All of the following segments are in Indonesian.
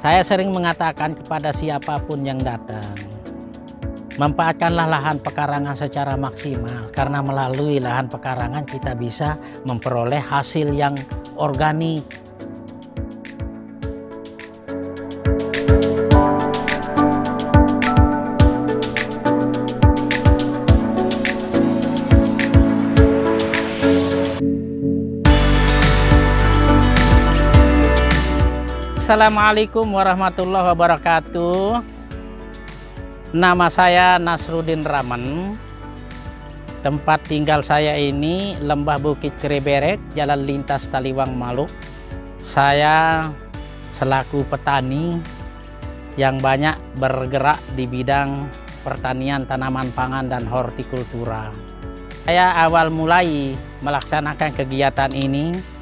Saya sering mengatakan kepada siapapun yang datang, manfaatkanlah lahan pekarangan secara maksimal, karena melalui lahan pekarangan kita bisa memperoleh hasil yang organik. Assalamualaikum warahmatullahi wabarakatuh. Nama saya Nasruddin Rahman. Tempat tinggal saya ini Lembah Bukit Kereberek, Jalan Lintas Taliwang Maluk. Saya selaku petani yang banyak bergerak di bidang pertanian, tanaman pangan, dan hortikultura. Saya awal mulai melaksanakan kegiatan ini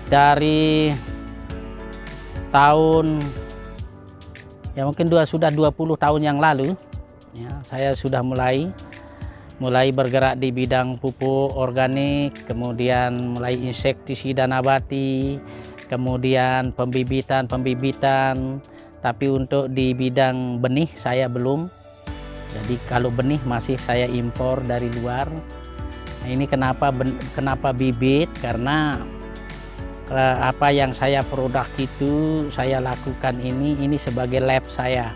dari tahun ya mungkin sudah 20 tahun yang lalu ya, saya sudah mulai bergerak di bidang pupuk organik, kemudian mulai insektisida nabati, kemudian pembibitan, tapi untuk di bidang benih saya belum. Jadi kalau benih masih saya impor dari luar. Nah, ini kenapa bibit? Karena apa yang saya produk itu saya lakukan ini sebagai lab saya.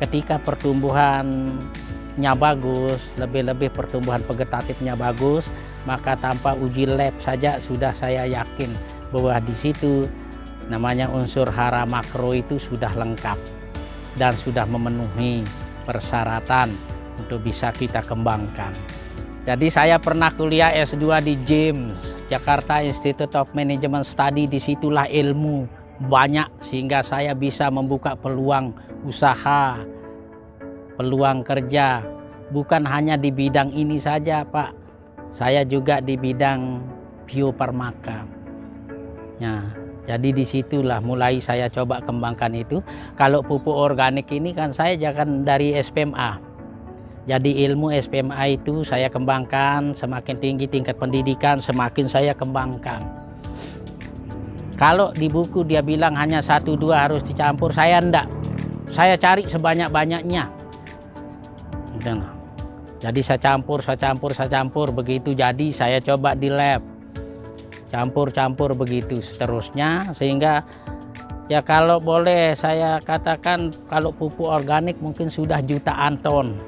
Ketika pertumbuhannya bagus, lebih-lebih pertumbuhan vegetatifnya bagus, maka tanpa uji lab saja sudah saya yakin bahwa di situ namanya unsur hara makro itu sudah lengkap dan sudah memenuhi persyaratan untuk bisa kita kembangkan. Jadi saya pernah kuliah S2 di JIMS, Jakarta Institute of Management Study. Disitulah ilmu banyak sehingga saya bisa membuka peluang usaha, peluang kerja. Bukan hanya di bidang ini saja, Pak. Saya juga di bidang biofarmaka. Nah, jadi disitulah mulai saya coba kembangkan itu. Kalau pupuk organik ini kan saya jangan dari SPMA. Jadi ilmu SPMA itu saya kembangkan, semakin tinggi tingkat pendidikan semakin saya kembangkan. Kalau di buku dia bilang hanya 1-2 harus dicampur, saya enggak. Saya cari sebanyak-banyaknya. Jadi saya campur, begitu jadi saya coba di lab. Campur begitu seterusnya, sehingga ya kalau boleh saya katakan kalau pupuk organik mungkin sudah jutaan ton.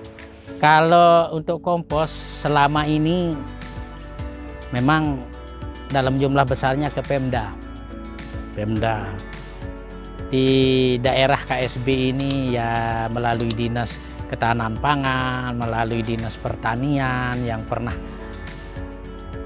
Kalau untuk kompos selama ini memang dalam jumlah besarnya ke Pemda. Di daerah KSB ini ya melalui Dinas Ketahanan Pangan, melalui Dinas Pertanian yang pernah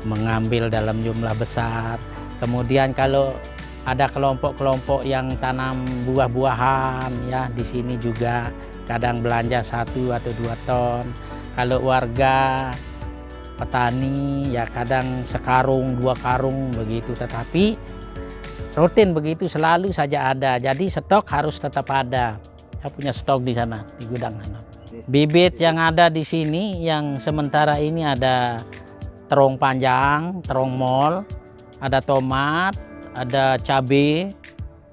mengambil dalam jumlah besar. Kemudian kalau ada kelompok-kelompok yang tanam buah-buahan ya di sini juga kadang belanja 1 atau 2 ton. Kalau warga petani ya kadang sekarung 2 karung begitu, tetapi rutin begitu selalu saja ada. Jadi stok harus tetap ada. Saya punya stok di sana di gudang sana. Bibit yang ada di sini yang sementara ini ada terong panjang, terong mol, ada tomat, ada cabai,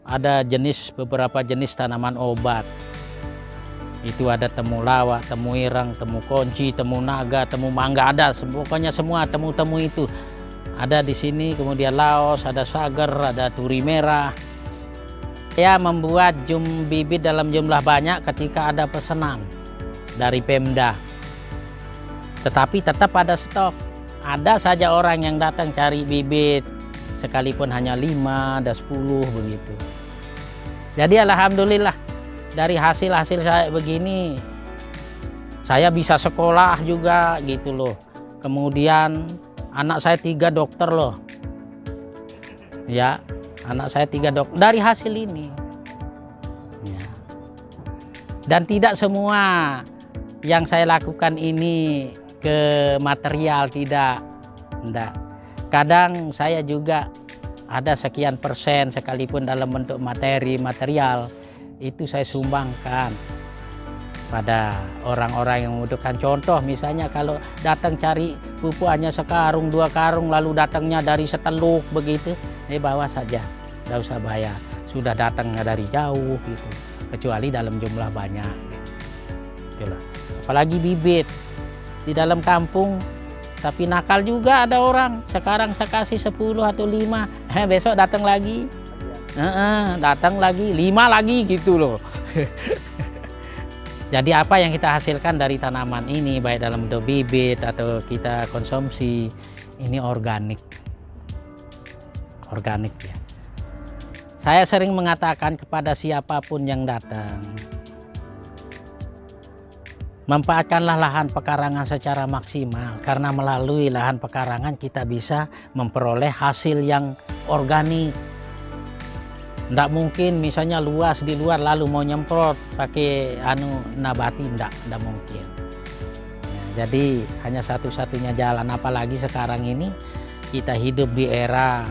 ada beberapa jenis tanaman obat. Itu ada temulawak, temu ireng, temu kunci, temu naga, temu mangga, ada pokoknya semua temu-temu itu ada di sini. Kemudian laos, ada sager, ada turi merah. Saya membuat bibit dalam jumlah banyak ketika ada pesanan dari Pemda. Tetapi tetap ada stok. Ada saja orang yang datang cari bibit, sekalipun hanya 5, ada 10 begitu. Jadi alhamdulillah dari hasil-hasil saya begini, saya bisa sekolah juga gitu loh. Kemudian anak saya 3 dokter loh. Ya, anak saya 3 dokter dari hasil ini. Ya. Dan tidak semua yang saya lakukan ini ke material, tidak. Enggak. Kadang saya juga ada sekian persen sekalipun dalam bentuk material itu saya sumbangkan pada orang-orang yang membutuhkan. Contoh misalnya kalau datang cari pupuk hanya sekarung 2 karung lalu datangnya dari seteluk begitu, bawa saja, tidak usah bayar. sudah datang dari jauh gitu, kecuali dalam jumlah banyak gitu loh. Apalagi bibit di dalam kampung, tapi nakal juga ada orang. Sekarang saya kasih 10 atau 5, besok datang lagi, datang lagi 5 lagi gitu loh. Jadi apa yang kita hasilkan dari tanaman ini, baik dalam bentuk bibit atau kita konsumsi, ini organik. Organik ya. Saya sering mengatakan kepada siapapun yang datang, manfaatkanlah lahan pekarangan secara maksimal, karena melalui lahan pekarangan kita bisa memperoleh hasil yang organik. Nggak mungkin misalnya luas di luar lalu mau nyemprot pakai nabati, nggak mungkin. Nah, jadi hanya satu-satunya jalan, apalagi sekarang ini kita hidup di era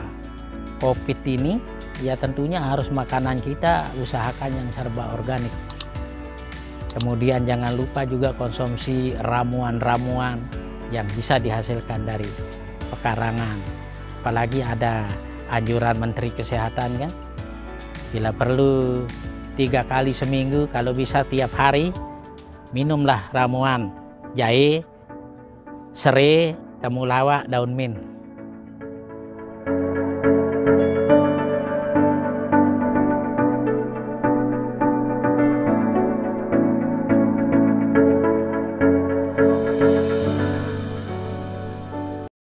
COVID ini, ya tentunya harus makanan kita usahakan yang serba organik. Kemudian jangan lupa juga konsumsi ramuan-ramuan yang bisa dihasilkan dari pekarangan. Apalagi ada anjuran Menteri Kesehatan kan, bila perlu 3 kali seminggu, kalau bisa tiap hari, minumlah ramuan jahe, serai, temulawak, daun mint.